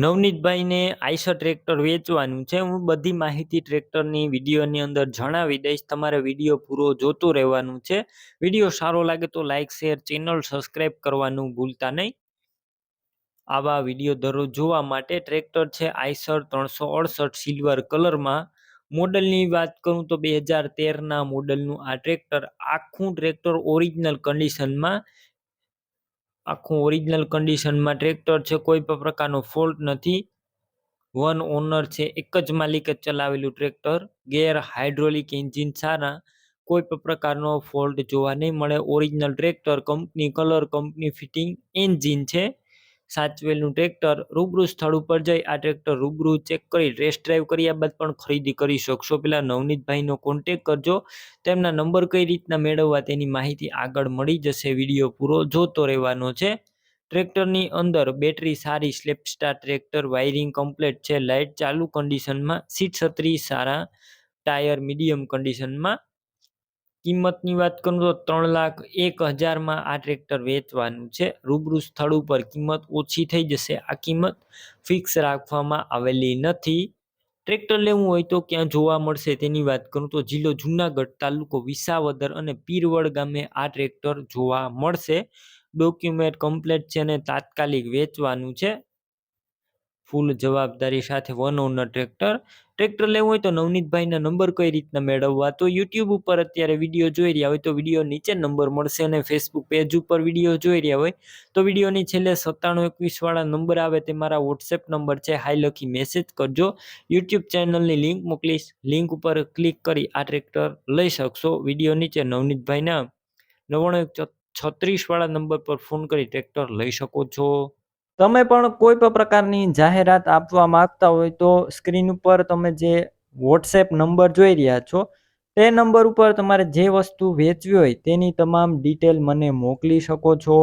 નવનીતભાઈને Eicher tractor વેચવાનું છે। હું બધી માહિતી ટ્રેક્ટરની વિડીયોની અંદર જણાવી દઈશ। તમારે વિડીયો પૂરો જોતો રહેવાનું છે। વિડીયો સારો લાગે તો લાઇક શેર ચેનલ સબસ્ક્રાઈબ કરવાનું ભૂલતા નહીં। આવા વિડીયો દરરોજ જોવા માટે ટ્રેક્ટર છે આઈશર 368 સિલ્વર કલરમાં। મોડલની વાત કરું તો 2013ના મોડલનું આ ટ્રેક્ટર। આખું ટ્રેક્ટર ઓરિજિનલ કન્ડિશનમાં ટ્રેક્ટર છે। કોઈ પણ પ્રકારનો ફોલ્ટ નથી। વન ઓનર છે, એક જ માલિકે ચલાવેલું ટ્રેક્ટર। ગેર હાઇડ્રોલિક એન્જિન સારા, કોઈ પણ પ્રકારનો ફોલ્ટ જોવા નહીં મળે। Original tractor, company colour, company fitting engine છે। સાચવેલું ટ્રેક્ટર। રૂબરૂ સ્થળ ઉપર જઈ આ ટ્રેક્ટર રૂબરૂ ચેક કરી ટેસ્ટ ડ્રાઈવ કર્યા બાદ પણ ખરીદી કરી શકશો। પેલા નવનીતભાઈનો કોન્ટેક કરજો। તેમના નંબર કઈ રીતના મેળવવા તેની માહિતી આગળ મળી જશે। વિડીયો પૂરો જોતો રહેવાનો છે। ટ્રેક્ટરની અંદર બેટરી સારી, slap star tractor, wiring complete છે, લાઇટ ચાલુ કન્ડિશનમાં, સીટ છત્રી સારા, ટાયર મીડિયમ કન્ડિશનમાં। કિંમતની વાત કરું તો 3,01,000માં આ ટ્રેક્ટર વેચવાનું છે। રૂબરૂ સ્થળ ઉપર કિંમત ઓછી થઈ જશે। આ કિંમત ફિક્સ રાખવામાં આવેલી નથી। ટ્રેક્ટર લેવું હોય તો ક્યાં જોવા મળશે તેની વાત કરું તો જિલ્લો જુનાગઢ, તાલુકો વિસાવદર અને પીરવડ ગામે આ ટ્રેક્ટર જોવા મળશે। ડોક્યુમેન્ટ કમ્પ્લીટ છે અને તાત્કાલિક વેચવાનું છે। ફૂલ જવાબદારી સાથે વન ઓનર ટ્રેક્ટર લેવું હોય તો નવનીતભાઈના નંબર કઈ રીતના મેળવવા તો યુટ્યુબ ઉપર અત્યારે વિડીયો જોઈ રહ્યા હોય તો વિડીયો નીચે નંબર મળશે અને ફેસબુક પેજ ઉપર વિડીયો જોઈ રહ્યા હોય તો વિડીયોની છેલ્લે 9721 વાળા નંબર આવે તે મારા વોટ્સએપ નંબર છે। હાઈ લખી મેસેજ કરજો। યુટ્યુબ ચેનલની લિંક મોકલીશ, લિંક ઉપર ક્લિક કરી આ ટ્રેક્ટર લઈ શકશો। વિડીયો નીચે નવનીતભાઈના 9936 વાળા નંબર પર ફોન કરી ટ્રેક્ટર લઈ શકો છો। તમે પણ કોઈ પણ પ્રકારની જાહેરાત આપવા માંગતા હોય તો સ્ક્રીન ઉપર તમે જે વોટ્સએપ નંબર જોઈ રહ્યા છો તે નંબર ઉપર તમારે જે વસ્તુ વેચવી હોય તેની તમામ ડિટેલ મને મોકલી શકો છો।